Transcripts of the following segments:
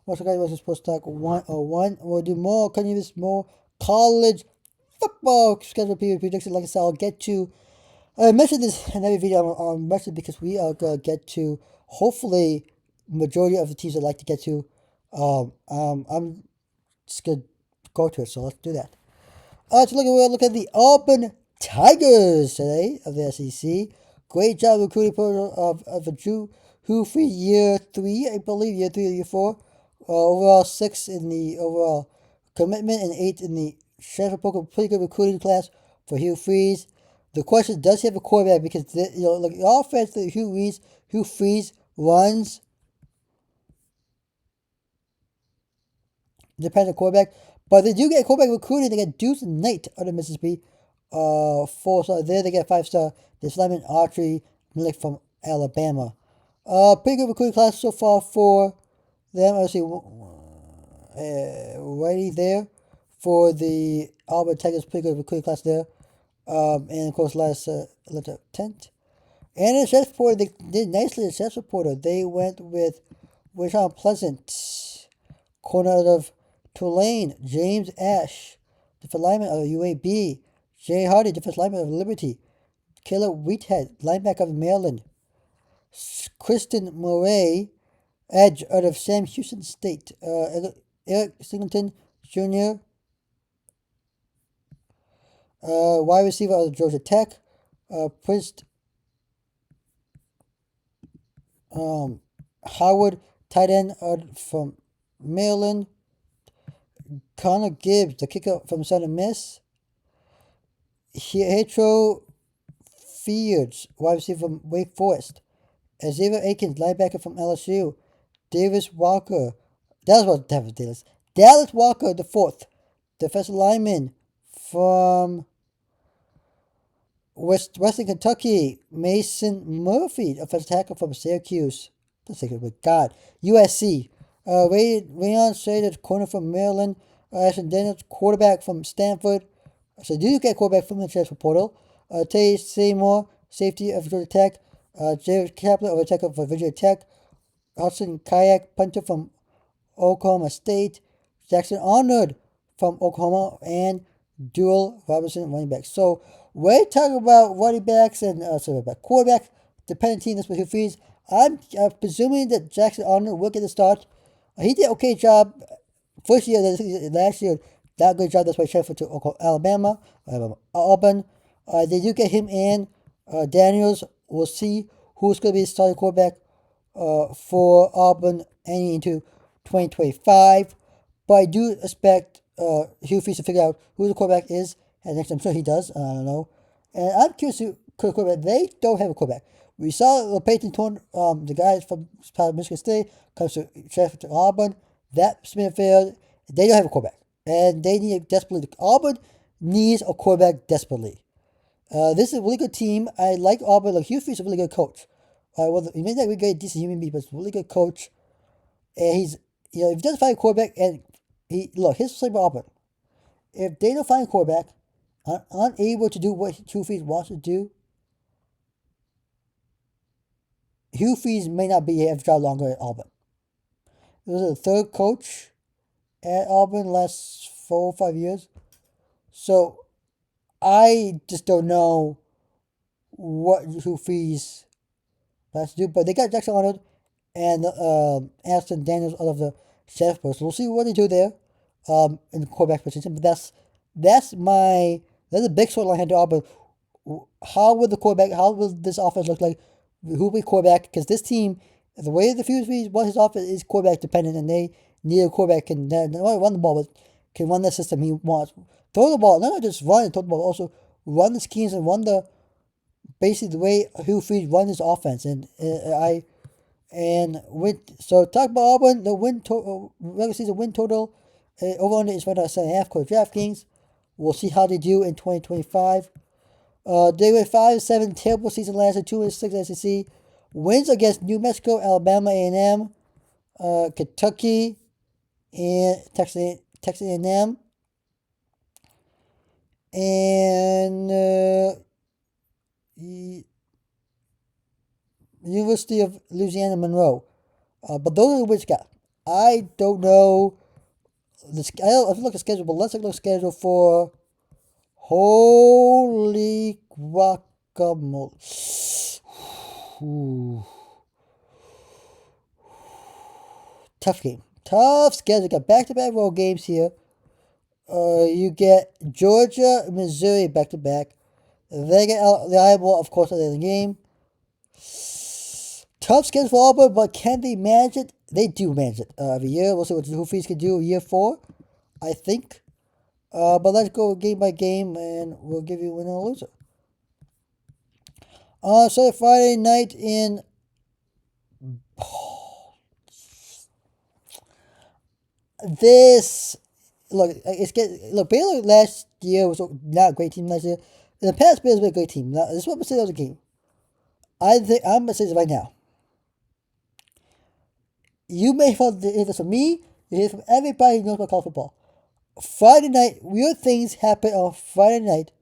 What's guys? What's supposed to talk 101? We'll do more. Can you use more college football schedule prediction? Like I said, I'll get to. I mentioned this in every video. I'll mention because we are gonna get to hopefully majority of the teams I'd like to get to. I'm just gonna go to it. So let's do that. So we'll look at the Auburn Tigers today of the SEC. Great job recruiting of a Drew who for year 3, I believe, year 3 or year 4. Overall 6 in the overall commitment and 8 in the transfer program. Pretty good recruiting class for Hugh Freeze. The question, does he have a quarterback? Because look, the offense that Hugh Freeze runs depends on quarterback. But they do get quarterback recruiting. They get Deuce Knight out of Mississippi. 4-star. There they get 5-star. This lineman Archery Malik from Alabama. Pretty good recruiting class so far for them. Obviously, righty there for the Auburn Tigers. Pretty good recruiting class there. And of course, last tent. And in the chess reporter, they did nicely. The chess reporter, they went with Rashawn Pleasant, corner out of Tulane, James Ash, defensive lineman of UAB, Jay Hardy, defensive lineman of Liberty, Caleb Wheathead, linebacker of Maryland, Kristen Murray, edge out of Sam Houston State, Eric Singleton Jr., wide receiver out of Georgia Tech, Prince Howard, tight end out from Maryland, Connor Gibbs, the kicker from Southern Miss, Hetro Fields, wide receiver from Wake Forest, Xavier Akins, linebacker from LSU, Dallas Walker, the fourth, defensive lineman from Western Kentucky, Mason Murphy, offensive tackle from Syracuse. God, USC. Rayon Slater, corner from Maryland. Ashton Daniels, quarterback from Stanford. So do you get quarterback from the transfer portal? Tay Seymour, safety of Georgia Tech. Jared Kaplan, over tackle for Virginia Tech. Hudson Kayak, punter from Oklahoma State. Jackson Arnold from Oklahoma, and Dual Robinson, running back. So we're talking about running backs and about quarterback dependent team. That's what he feeds. I'm presuming that Jackson Arnold will get the start. He did okay job first year. Last year, that good job. That's why he transferred to Alabama, Auburn. They do get him in. Daniels. We'll see who's going to be the starting quarterback for Auburn heading into 2025. But I do expect Hugh Freeze to figure out who the quarterback is. And next, I'm sure he does. I don't know. And I'm curious who quarterback. They don't have a quarterback. We saw Peyton Thorne, the guys from Michigan State, comes to transfer to Auburn. That's been failed. They don't have a quarterback. And they need desperately. Auburn needs a quarterback desperately. This is a really good team. I like Auburn. Like Hugh Freeze is a really good coach. He may not be a very decent human being, but he's a really good coach. And he's, if he doesn't find a quarterback, and here's the thing about Auburn. If they don't find a quarterback, unable to do what Hugh Freeze wants to do, Hugh Freeze may not be have a job longer at Auburn. He was the third coach at Auburn last 4 or 5 years. So I just don't know what Hugh Freeze has to do. But they got Jackson Arnold and Ashton Daniels out of the Sheriff Post. So we'll see what they do there in the quarterback position. But that's a big storyline I had to Auburn. How will this offense look like? Who will be quarterback? Because this team, the way the Hugh Freeze his offense is quarterback dependent, and they need a quarterback can not only run the ball, but can run the system he wants. Throw the ball, not just run and throw the ball, also run the schemes and run basically the way Hugh Freeze runs his offense. So talk about Auburn, the regular season win total over under is right at 7.5 according to DraftKings. We'll see how they do in 2025. They were 5-7, terrible season last year, 2-6 SEC. Wins against New Mexico, Alabama A&M, Kentucky, and Texas A&M, and University of Louisiana Monroe. But those are the wins got. I don't know. I don't look at the schedule, but let's look at the schedule for. Holy guacamole. Ooh. Tough game. Tough schedule. You got back-to-back road games here. You get Georgia, Missouri back-to-back. They get the Iowa, of course, at the end of the game. Tough schedule for Auburn, but can they manage it? They do manage it every year. We'll see what the Hoophies can do year 4, I think. But let's go game by game, and we'll give you winner or loser. So Friday night in this, look. Baylor last year was not a great team last year. In the past, Baylor's been a great team. Now, this is what I'm saying was a game. I'm gonna say this right now. You may hear this from me. You hear from everybody who knows about college football. Friday night, weird things happen on Friday night,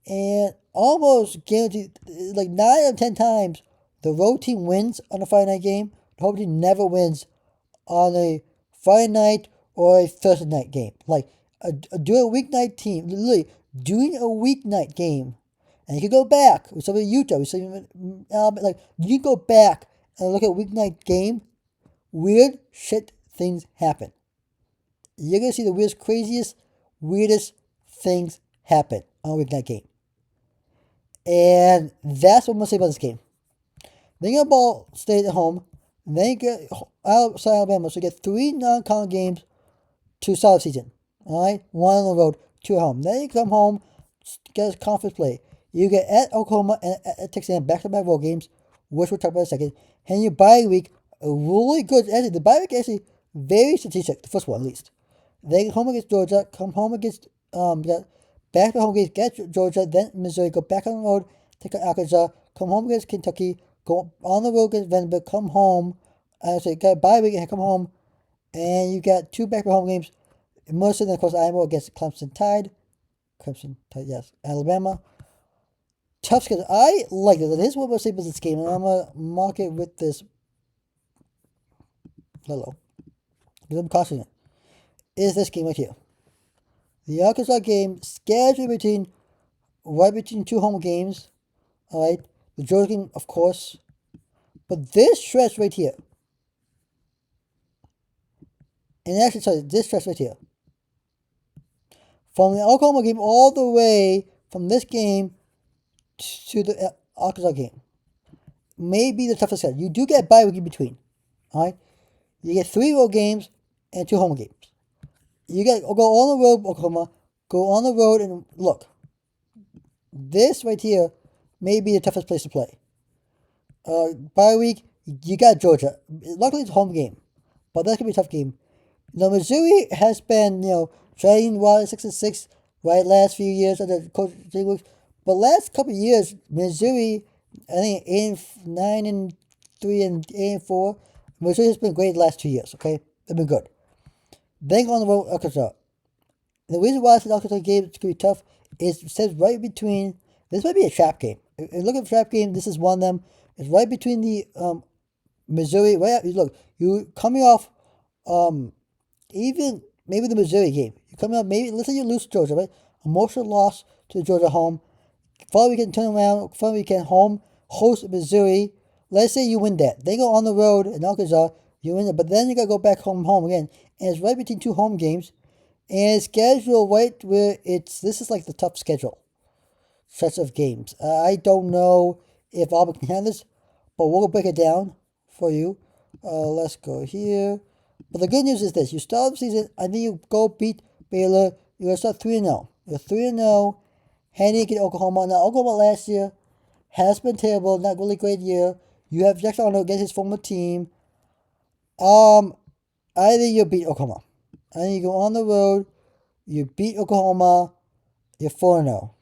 and almost guaranteed, like 9 out of 10 times, the road team wins on a Friday night game. The home team never wins on a Friday night or a Thursday night game. Like, doing a weeknight team, literally doing a weeknight game, and you can go back with some of Utah, with some like you can go back and look at a weeknight game. Weird shit things happen. You're gonna see the weirdest things happen on a weeknight game, and that's what I'm gonna say about this game. Then you get Ball State at home. Then you get outside Alabama, so you get 3 non-con games to start the season. All right, 1 on the road, 2 at home. Then you come home, get conference play. You get at Oklahoma and at Texas A&M back-to-back road games, which we'll talk about in a second. And your bye week, a really good. Actually, the bye week actually very strategic. The first one at least. They home against Georgia, come home against back to home games, get Georgia, then Missouri, go back on the road, take on Arkansas, come home against Kentucky, go on the road against Vanderbilt, come home. Get a bye week and come home, and you got 2 back to home games. Most of them, of course, Iowa against Clemson Tide, yes, Alabama. Tough schedule. I like this. Here's what I'm gonna say about this game, and I'm gonna mark it with this. Hello, because I'm cautioning it. Is this game right here? The Arkansas game scheduled right between 2 home games. All right, the Georgia game, of course, but this stretch right here, and actually, sorry, this stretch right here, from the Oklahoma game all the way from this game to the Arkansas game, may be the toughest schedule. You do get a bye week in between. All right, you get 3 road games and 2 home games. You got to go on the road, Oklahoma. Go on the road and look. This right here may be the toughest place to play. Bye week, you got Georgia. Luckily, it's a home game, but that's gonna be a tough game. Now, Missouri has been, trading wild 6-6, right, last few years under Coach Jay Williams. But last couple of years, Missouri, I think 8-9-3 and 8-4. Missouri has been great the last 2 years. Okay, they've been good. Then on the road, Arkansas. The reason why I said Arkansas game is going to be tough is it says right between. This might be a trap game. If you look at the trap game, this is one of them. It's right between the Missouri. Right, look, you coming off even maybe the Missouri game. You coming off maybe. Let's say you lose to Georgia, right? Emotional loss to the Georgia home. Following weekend turn around. Following weekend home host Missouri. Let's say you win that. They go on the road in Arkansas. You win it, but then you gotta go back home again, and it's right between 2 home games, and it's scheduled right where this is like the tough schedule, sets of games. I don't know if Auburn can handle this, but we'll break it down for you. Let's go here. But the good news is this: you start the season, I think you go beat Baylor. You're gonna start 3-0. You're 3-0, heading against Oklahoma. Now Oklahoma last year has been terrible, not really great year. You have Jackson Arnold against his former team. I think you beat Oklahoma. I think you go on the road, you beat Oklahoma, you're 4-0.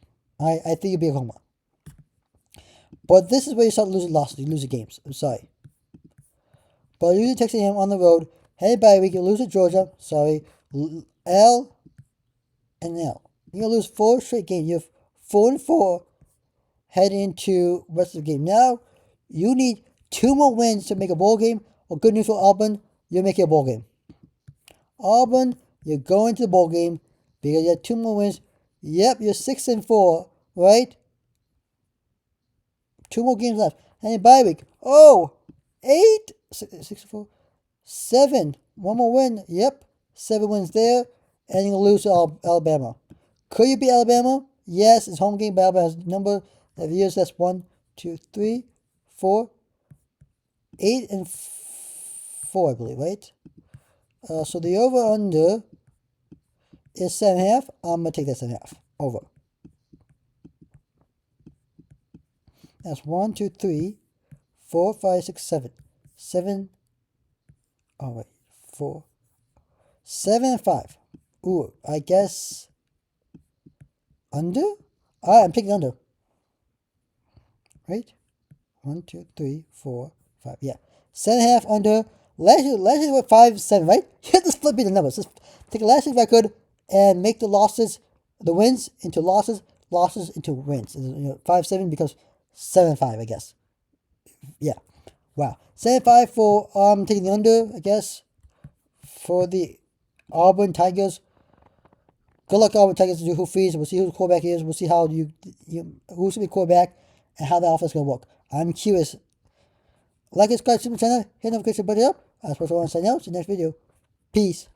I think you beat Oklahoma. But this is where you start losing losses. You lose the games. I'm sorry. But you lose to Texas A&M on the road, headed by a week, you lose to Georgia. Sorry. L and L. You're going to lose 4 straight games. You're 4-4 heading into the rest of the game. Now, you need 2 more wins to make a bowl game. Well, good news for Auburn. you're making a bowl game. Auburn, you're going to the bowl game because you have 2 more wins. Yep, you're 6-4, right? 2 more games left. And bye week. Oh, 8, 6-4, 7. 1 more win. Yep, 7 wins there. And you lose to Alabama. Could you beat Alabama? Yes, it's home game, but Alabama has number of years. That's 1, 2, 3, 4, 8, and 4, I believe, right? So the over-under is 7.5. I'm going to take that 7.5. Over. That's 1, 2, 3, 4, 5, 6, 7. 7. Oh, wait. 4. 7 and 5. Ooh, I guess under? Alright, I'm taking under. Right? 1, 2, 3, 4, 5. Yeah. 7.5 under. Last year was 5, 7, right? You have to split the numbers. Just take the last year if I could and make the wins into losses into wins. 5, 7 becomes 7, 5, I guess. Yeah. Wow. 7.5 for taking the under, I guess, for the Auburn Tigers. Good luck, Auburn Tigers, to do who fees. We'll see who the quarterback is. We'll see how who's going to be quarterback and how the offense is going to work. I'm curious. Like and subscribe to the channel, hit the notification button up. That's what I want to sign out. See you next video. Peace.